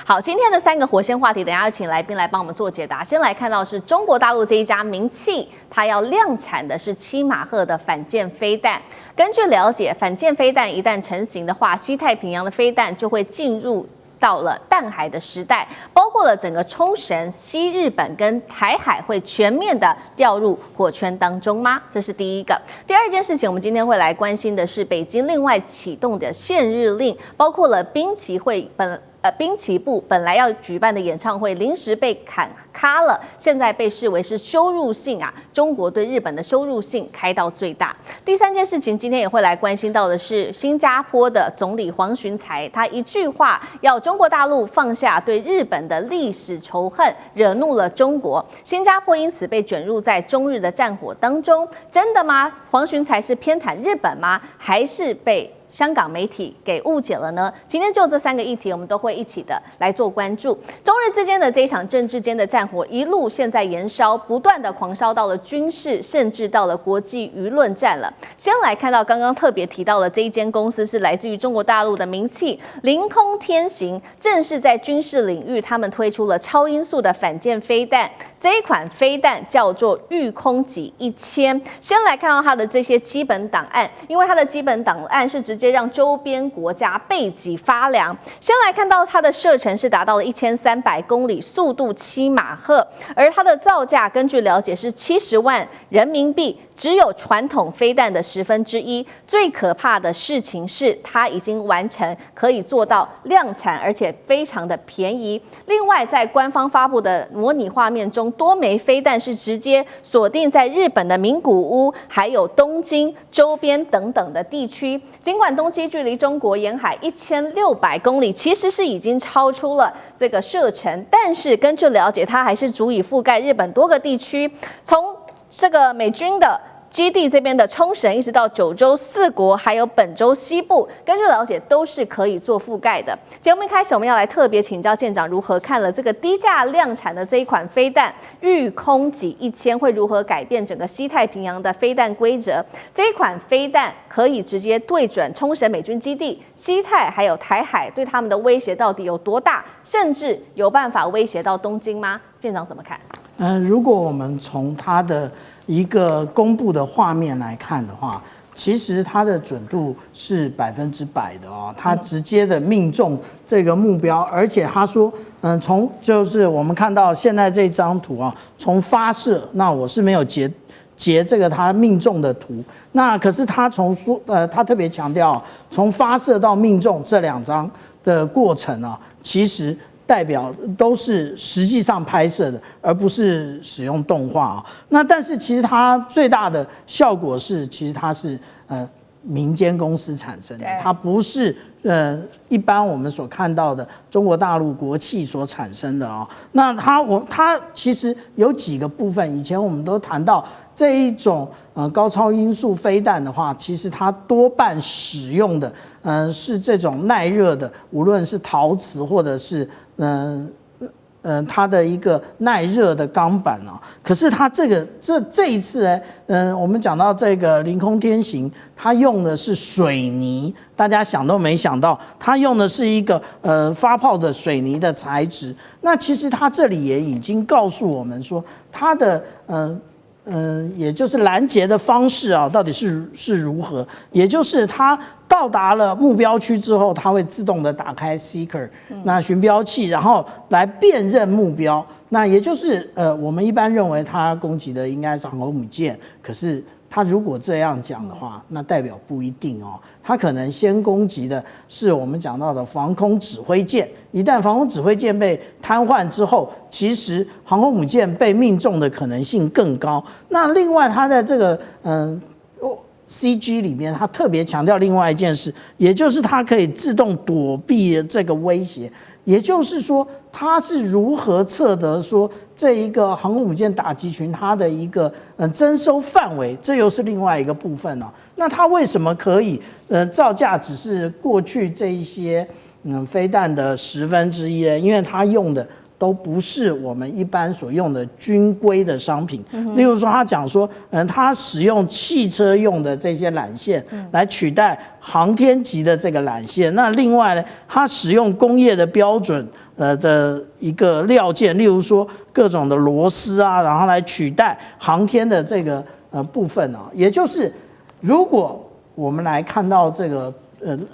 好，今天的3个火线话题，等一下请来宾来帮我们做解答。先来看到是中国大陆这一家名气，它要量产的是7马赫的反舰飞弹。根据了解，反舰飞弹一旦成型的话，西太平洋的飞弹就会进入到了淡海的时代，包括了整个冲绳、西日本跟台海会全面的掉入火圈当中吗？这是第一个。第二件事情，我们今天会来关心的是北京另外启动的限日令，包括了滨崎步本来要举办的演唱会临时被砍卡了，现在被视为是羞辱性啊，中国对日本的羞辱性开到最大。第三件事情，今天也会来关心到的是新加坡的总理黄循财，他一句话要中国大陆放下对日本的历史仇恨，惹怒了中国，新加坡因此被卷入在中日的战火当中。真的吗？黄循财是偏袒日本吗？还是被香港媒体给误解了呢？今天就这3个议题，我们都会一起的来做关注。中日之间的这一场政治间的战火，一路现在延烧，不断的狂烧到了军事，甚至到了国际舆论战了。先来看到刚刚特别提到的这一间公司是来自于中国大陆的名气凌空天行，正是在军事领域，他们推出了超音速的反舰飞弹。这一款飞弹叫做御空己1000。先来看到它的这些基本档案，因为它的基本档案是直接让周边国家背脊发凉。先来看到它的射程是达到了1300公里，速度7马赫，而它的造价根据了解是70万人民币，只有传统飞弹的1/10。最可怕的事情是，它已经完成，可以做到量产，而且非常的便宜。另外，在官方发布的模拟画面中，多枚飞弹是直接锁定在日本的名古屋，还有东京周边等等的地区。尽管东京距离中国沿海1600公里，其实是已经超出了这个射程，但是根据了解，它还是足以覆盖日本多个地区，从这个美军的基地这边的冲绳，一直到九州4国，还有本州西部，根据了解都是可以做覆盖的。节目一开始，我们要来特别请教舰长如何看了这个低价量产的这一款飞弹御空己1000会如何改变整个西太平洋的飞弹规则？这一款飞弹可以直接对准冲绳美军基地、西太还有台海，对他们的威胁到底有多大？甚至有办法威胁到东京吗？舰长怎么看？如果我们从它的一个公布的画面来看的话，其实它的准度是100%的哦，它直接的命中这个目标，而且他说，从就是我们看到现在这张图啊，从发射，那我是没有截这个它命中的图，那可是他他特别强调，从发射到命中这2张的过程啊，其实代表都是实际上拍摄的，而不是使用动画啊。那但是其实它最大的效果是，其实它是民间公司产生的，它不是一般我们所看到的中国大陆国企所产生的啊。那它其实有几个部分，以前我们都谈到这一种高超音速飞弹的话，其实它多半使用的是这种耐热的，无论是陶瓷或者是它的一个耐热的钢板啊。可是它这一次我们讲到这个凌空天行，它用的是水泥，大家想都没想到，它用的是一个发泡的水泥的材质。那其实它这里也已经告诉我们说，它的也就是拦截的方式啊，到底是如何？也就是它到达了目标区之后，它会自动的打开 Seeker 那寻标器，然后来辨认目标。那也就是我们一般认为它攻击的应该是航空母舰，可是他如果这样讲的话，那代表不一定哦。他可能先攻击的是我们讲到的防空指挥舰，一旦防空指挥舰被瘫痪之后，其实航空母舰被命中的可能性更高。那另外，他在这个CG 里面，他特别强调另外一件事，也就是它可以自动躲避这个威胁。也就是说，它是如何测得说这一个航空母舰打击群它的一个征收范围，这又是另外一个部分哦。那它为什么可以造价只是过去这一些飞弹的1/10呢？因为它用的都不是我们一般所用的军规的商品，例如说他讲说，他使用汽车用的这些缆线来取代航天级的这个缆线。那另外呢，他使用工业的标准的一个料件，例如说各种的螺丝啊，然后来取代航天的这个部分啊。也就是如果我们来看到这个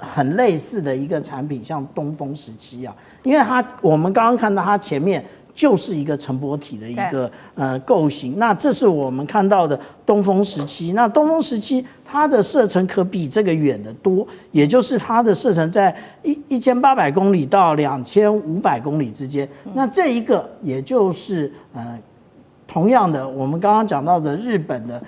很类似的一个产品，像东风17啊，因为我们刚刚看到它前面就是一个乘波体的一个构型，那这是我们看到的东风17。那东风17它的射程可比这个远得多，也就是它的射程在1800公里到2500公里之间。那这一个也就是同样的，我们刚刚讲到的日本的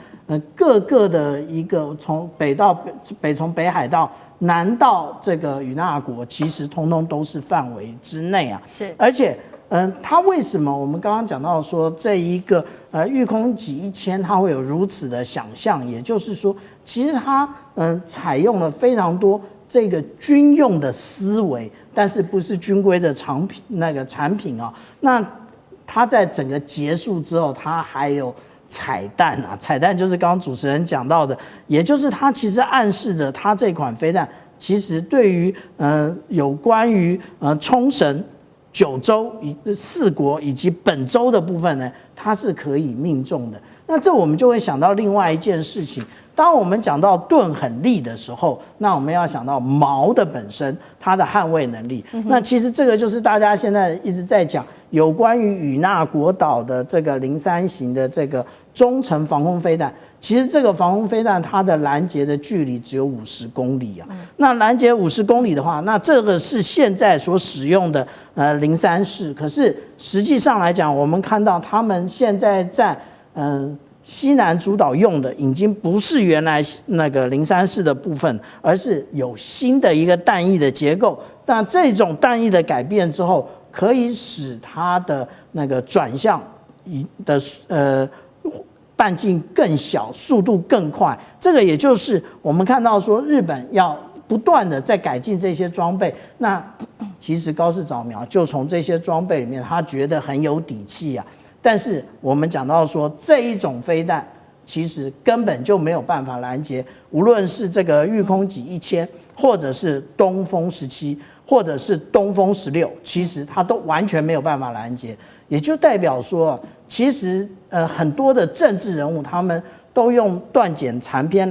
各个的一个从北海道南到这个与那国，其实通通都是范围之内啊。是，而且它为什么我们刚刚讲到说这一个御空级1000它会有如此的想象，也就是说，其实它采用了非常多这个军用的思维，但是不是军规的产品啊。那它在整个结束之后，它还有彩蛋啊，彩蛋就是刚刚主持人讲到的，也就是它其实暗示着它这款飞弹其实对于有关于冲绳、九州4国以及本州的部分呢，它是可以命中的。那这我们就会想到另外一件事情，当我们讲到盾很利的时候，那我们要想到矛的本身它的捍卫能力。那其实这个就是大家现在一直在讲有关于与那国岛的这个03型的这个中程防空飞弹。其实这个防空飞弹它的拦截的距离只有50公里啊。那拦截50公里的话，那这个是现在所使用的03式。可是实际上来讲，我们看到他们现在在西南诸岛用的已经不是原来那个03式的部分，而是有新的一个弹翼的结构。那这种弹翼的改变之后，可以使它的那个转向的半径更小，速度更快。这个也就是我们看到说日本要不断的在改进这些装备。那其实高市早苗就从这些装备里面，他觉得很有底气啊。但是我们讲到说这一种飞弹其实根本就没有办法拦截，无论是这个御空级1000，或者是东风17，或者是东风16，其实它都完全没有办法拦截。也就代表说，其实很多的政治人物他们都用断简残篇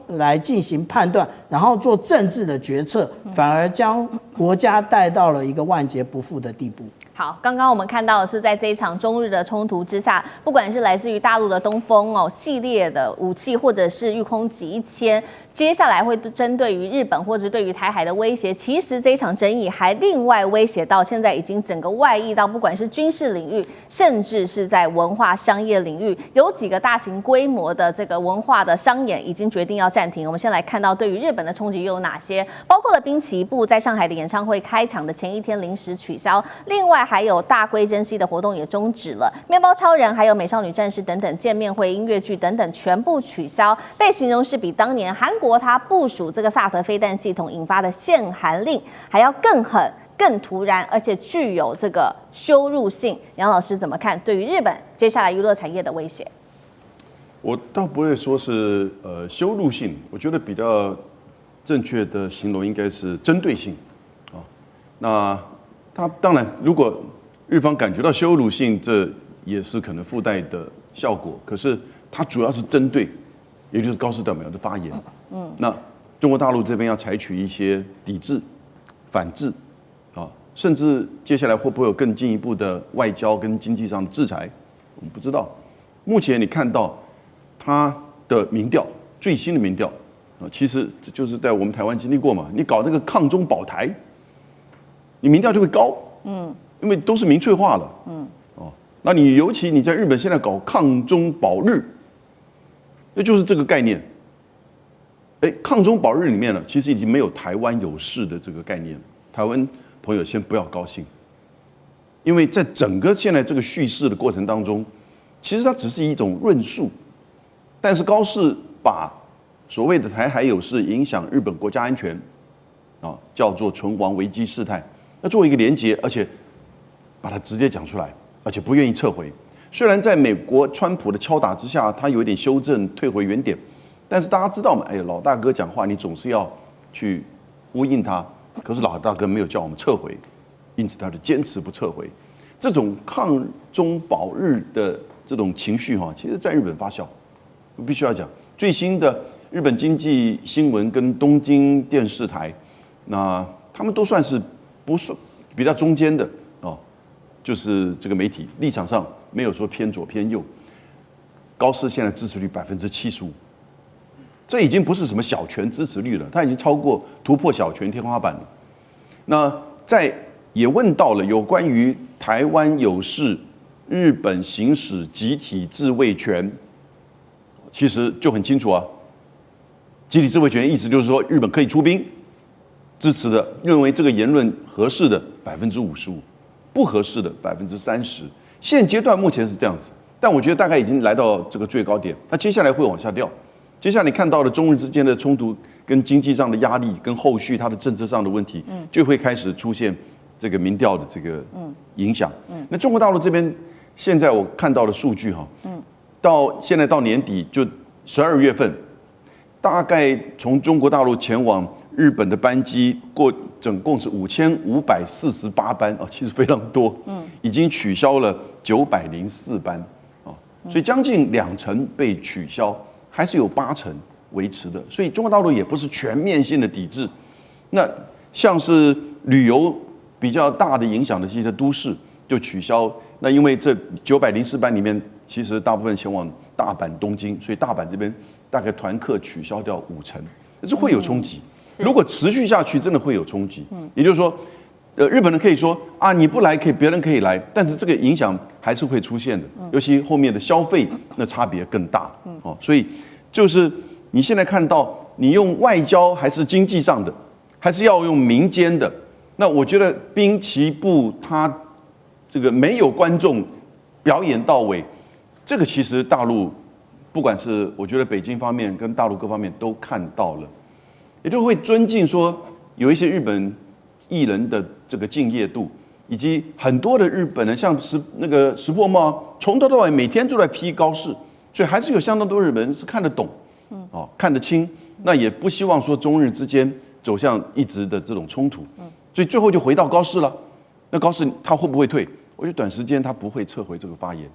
来进行判断，然后做政治的决策，反而将国家带到了一个万劫不复的地步。好，刚刚我们看到的是在这一场中日的冲突之下，不管是来自于大陆的东风系列的武器，或者是御空级1000，接下来会针对于日本或者对于台海的威胁，其实这一场争议还另外威胁到现在已经整个外溢到不管是军事领域，甚至是在文化商业领域，有几个大型规模的这个文化的商演已经决定要暂停。我们先来看到对于日本的冲击又有哪些，包括了滨崎步在上海的演唱会开场的前一天临时取消，另外还有大龟真希的活动也终止了，面包超人还有美少女战士等等见面会、音乐剧等等全部取消，被形容是比当年韩国他部署这个萨德飞弹系统引发的限韩令还要更狠、更突然，而且具有这个羞辱性。杨老师怎么看对于日本接下来娱乐产业的威胁？我倒不会说是羞辱性，我觉得比较正确的形容应该是针对性啊。那他当然，如果日方感觉到羞辱性，这也是可能附带的效果。可是它主要是针对，也就是高市早苗的发言。那中国大陆这边要采取一些抵制、反制，啊，甚至接下来会不会有更进一步的外交跟经济上的制裁，我们不知道。目前你看到他的民调，最新的民调其实这就是在我们台湾经历过嘛。你搞那个抗中保台，你民调就会高，因为都是民粹化了，那你尤其你在日本现在搞抗中保日，那就是这个概念。抗中保日里面呢，其实已经没有台湾有事的这个概念。台湾朋友先不要高兴，因为在整个现在这个叙事的过程当中，其实它只是一种论述，但是高市把所谓的台海有事影响日本国家安全，叫做存亡危机事态，那作为一个连结，而且把它直接讲出来，而且不愿意撤回。虽然在美国川普的敲打之下，他有一点修正，退回原点，但是大家知道嘛，老大哥讲话，你总是要去呼应他。可是老大哥没有叫我们撤回，因此他就坚持不撤回。这种抗中保日的这种情绪其实在日本发酵。我必须要讲，最新的日本经济新闻跟东京电视台，那他们都算是不是比较中间的就是这个媒体立场上没有说偏左偏右。高市现在支持率75%，这已经不是什么小权支持率了，它已经突破小权天花板了。那也问到了有关于台湾有事，日本行使集体自卫权，其实就很清楚啊。集体自卫权意思就是说，日本可以出兵，支持的认为这个言论合适的55%，不合适的30%。现阶段目前是这样子，但我觉得大概已经来到这个最高点，那接下来会往下掉。接下来你看到的中日之间的冲突，跟经济上的压力，跟后续它的政策上的问题，就会开始出现这个民调的这个影响。那中国大陆这边现在我看到的数据到现在到年底就12月份，大概从中国大陆前往日本的班机总共是5548班其实非常多，已经取消了904班所以将近20%被取消。还是有80%维持的，所以中国大陆也不是全面性的抵制。那像是旅游比较大的影响的这些都市就取消。那因为这904班里面，其实大部分前往大阪、东京，所以大阪这边大概团客取消掉50%，这会有冲击。如果持续下去，真的会有冲击。也就是说，日本人可以说你不来，别人可以来，但是这个影响还是会出现的，尤其后面的消费那差别更大。所以就是你现在看到，你用外交还是经济上的，还是要用民间的。那我觉得滨崎步他这个没有观众表演到位，这个其实大陆不管是我觉得北京方面跟大陆各方面都看到了，也就会尊敬说有一些日本艺人的这个敬业度，以及很多的日本人，像石破茂，从头到尾每天都在批高市，所以还是有相当多日本人是看得懂，看得清，那也不希望说中日之间走向一直的这种冲突，所以最后就回到高市了。那高市他会不会退？我觉得短时间他不会撤回这个发言，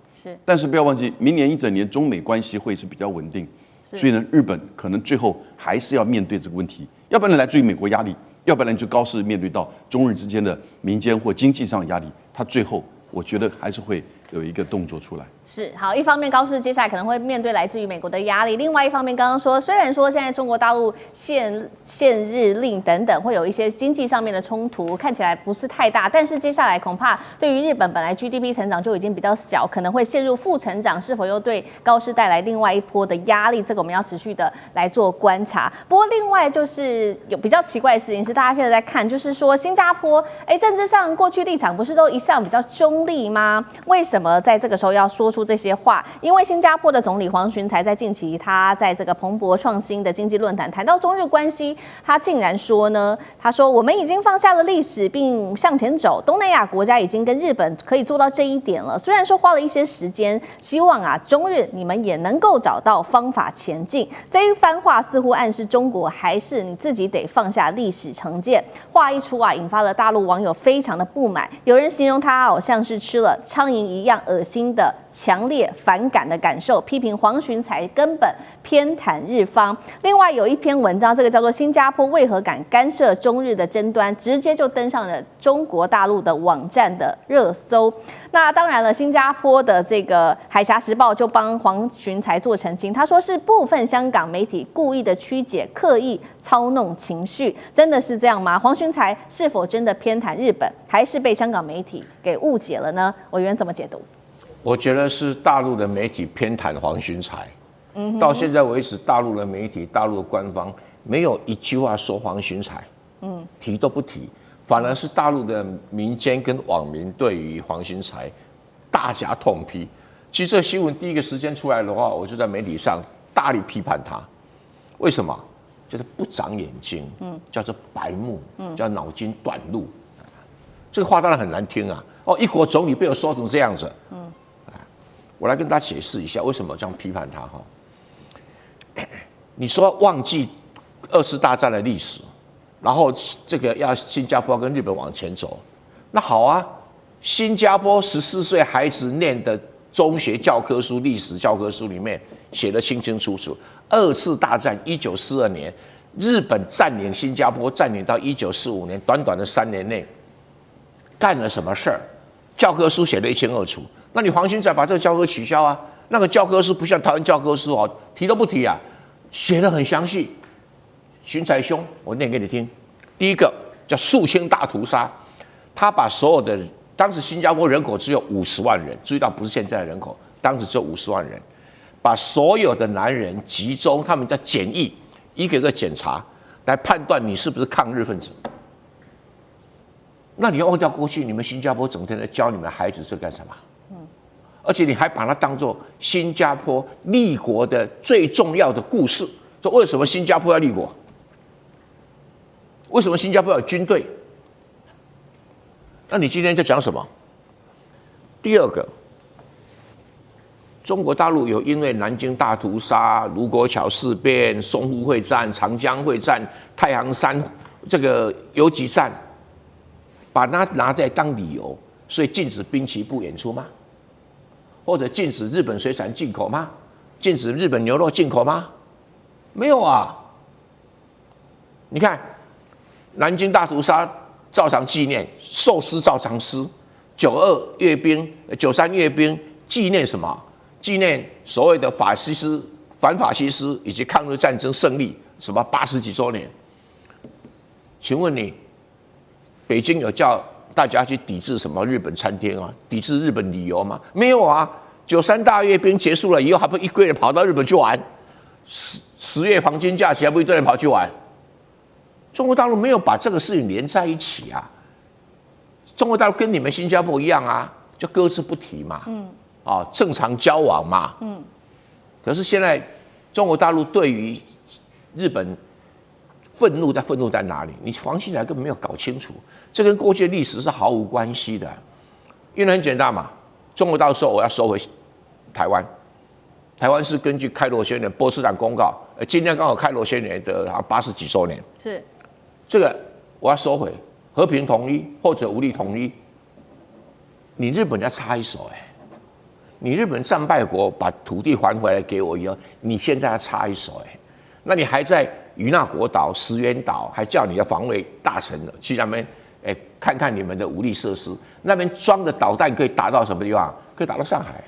但是不要忘记，明年一整年中美关系会是比较稳定，所以呢，日本可能最后还是要面对这个问题，要不然来自于美国压力。要不然就高市面对到中日之间的民间或经济上的压力，他最后我觉得还是会有一个动作出来。是好，一方面高市接下来可能会面对来自于美国的压力，另外一方面刚刚说，虽然说现在中国大陆限日令等等会有一些经济上面的冲突，看起来不是太大，但是接下来恐怕对于日本本来 GDP 成长就已经比较小，可能会陷入负成长，是否又对高市带来另外一波的压力？这个我们要持续的来做观察。不过另外就是有比较奇怪的事情是，大家现在在看，就是说新加坡，政治上过去立场不是都一向比较中立吗？为什么在这个时候要说出这些话？因为新加坡的总理黄循财在近期他在这个蓬勃创新的经济论坛谈到中日关系，他竟然说呢，他说我们已经放下了历史并向前走，东南亚国家已经跟日本可以做到这一点了。虽然说花了一些时间，希望中日你们也能够找到方法前进。这一番话似乎暗示中国还是你自己得放下历史成见。话一出引发了大陆网友非常的不满，有人形容他好像是吃了苍蝇一样恶心的强烈反感的感受，批评黄循财根本偏袒日方。另外有一篇文章，这个叫做《新加坡为何敢干涉中日的争端》，直接就登上了中国大陆的网站的热搜。那当然了，新加坡的这个《海峡时报》就帮黄循财做澄清，他说是部分香港媒体故意的曲解、刻意操弄情绪，真的是这样吗？黄循财是否真的偏袒日本，还是被香港媒体给误解了呢？委员怎么解读？我觉得是大陆的媒体偏袒黄循财。到现在为止，大陆的媒体、大陆的官方没有一句话说黄循财，提都不提。反而是大陆的民间跟网民对于黄循财大加痛批。其实这新闻第一个时间出来的话，我就在媒体上大力批判他。为什么？就是不长眼睛，叫做白目，叫脑筋短路。这个话当然很难听啊！哦，一国总理被我说成这样子，我来跟大家解释一下为什么这样批判他哈。你说忘记2次大战的历史。然后这个要新加坡跟日本往前走，那好啊，新加坡14岁孩子念的中学教科书、历史教科书里面写得清清楚楚，2次大战1942年，日本占领新加坡，占领到1945年，短短的3年内干了什么事儿，教科书写得一清二楚。那你黄循财把这个教科取消啊？那个教科书不像台湾教科书哦，提都不提啊，写得很详细。循财兄，我念给你听。第一个叫肃清大屠杀，他把所有的当时新加坡人口只有50万人，注意到不是现在的人口，当时只有50万人，把所有的男人集中，他们叫检疫，一个一个检查，来判断你是不是抗日分子。那你要忘掉过去，你们新加坡整天在教你们孩子是干什么？而且你还把它当作新加坡立国的最重要的故事。说为什么新加坡要立国？为什么新加坡要有军队？那你今天在讲什么？第二个，中国大陆有因为南京大屠杀、卢沟桥事变、淞沪会战、长江会战、太行山这个游击战，把它拿来当理由，所以禁止滨崎步演出吗？或者禁止日本水产进口吗？禁止日本牛肉进口吗？没有啊！你看，南京大屠杀照常纪念，寿司照常吃，92阅兵、93阅兵纪念什么？纪念所谓的反法西斯以及抗日战争胜利，什么80几周年？请问你，北京有叫大家去抵制什么日本餐厅啊？抵制日本旅游吗？没有啊！93大阅兵结束了以后，还不一堆人跑到日本去玩？10月黄金假期还不一堆人跑去玩？中国大陆没有把这个事情连在一起啊！中国大陆跟你们新加坡一样啊，就搁置不提嘛，正常交往嘛，可是现在中国大陆对于日本愤怒在哪里？你黄循财根本没有搞清楚，这跟过去的历史是毫无关系的。因为很简单嘛，中国大陆说我要收回台湾，台湾是根据开罗宣言、波茨坦公告，今天刚好开罗宣言的80几周年，是这个我要收回，和平统一或者武力统一，你日本要插一手你日本战败国把土地还回来给我以后，你现在要插一手那你还在与那国岛、石垣岛，还叫你的防卫大臣去那边看看你们的武力设施，那边装的导弹可以打到什么地方？可以打到上海。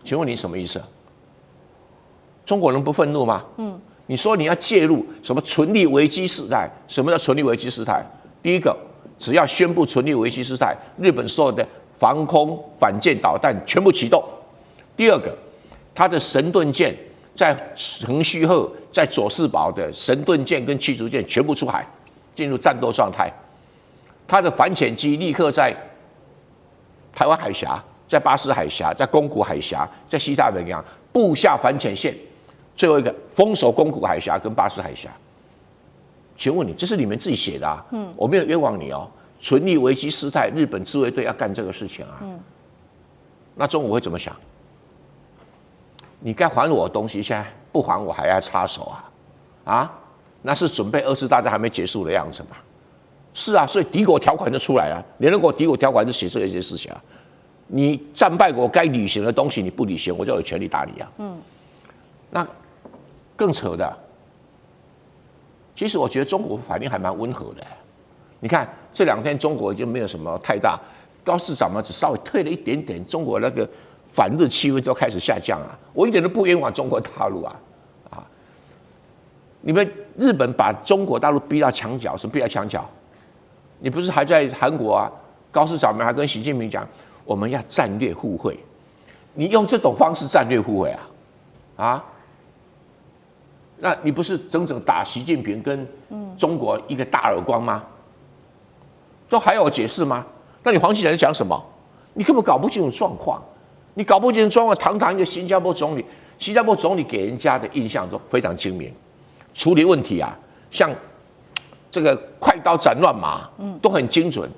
请问你什么意思？中国人不愤怒吗？你说你要介入什么存立危机事态？什么叫存立危机事态？第一个，只要宣布存立危机事态，日本所有的防空反舰导弹全部启动。第二个，它的神盾舰在横须贺、在佐世保的神盾舰跟驱逐舰全部出海，进入战斗状态。它的反潜机立刻在台湾海峡、在巴士海峡、在宫古海峡、在西太平洋布下反潜线。最后一个封锁宫古海峡跟巴士海峡。请问你，这是你们自己写的啊？我没有冤枉你哦。存立危机事态，日本自卫队要干这个事情啊。那中国会怎么想？你该还我的东西，现在不还我还要插手啊？那是准备2次大战还没结束的样子嘛？是啊，所以敌国条款就出来了，联合国敌国条款就写这些事情啊。你战败国该履行的东西你不履行，我就有权利打你啊。那更扯的，其实我觉得中国反应还蛮温和的。你看这2天中国已经没有什么太大，高市长嘛只稍微退了一点点，中国那个反日气氛就开始下降了。我一点都不冤枉中国大陆啊！你们日本把中国大陆逼到墙角，什么逼到墙角？你不是还在韩国啊？高市长们还跟习近平讲，我们要战略互惠。你用这种方式战略互惠啊？那你不是整整打习近平跟中国一个大耳光吗？都还要解释吗？那你黄继诚在讲什么？你根本搞不清楚状况，你搞不清楚状况。堂堂一个新加坡总理，新加坡总理给人家的印象中非常精明，处理问题啊，像这个快刀斩乱麻，都很精准。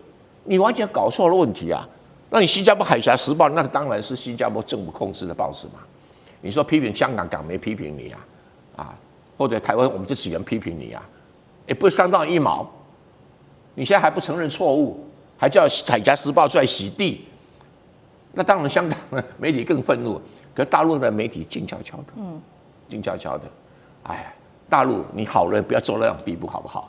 你完全搞错了问题啊！那你新加坡海峡时报，那当然是新加坡政府控制的报纸嘛。你说批评香港，港媒批评你啊，或者台湾我们这几个人批评你啊，也不会伤到1毛。你现在还不承认错误，还叫海峡时报出来洗地，那当然香港的媒体更愤怒。可是大陆的媒体静悄悄的，静悄悄的。哎，大陆你好人不要做到那样地步好不好？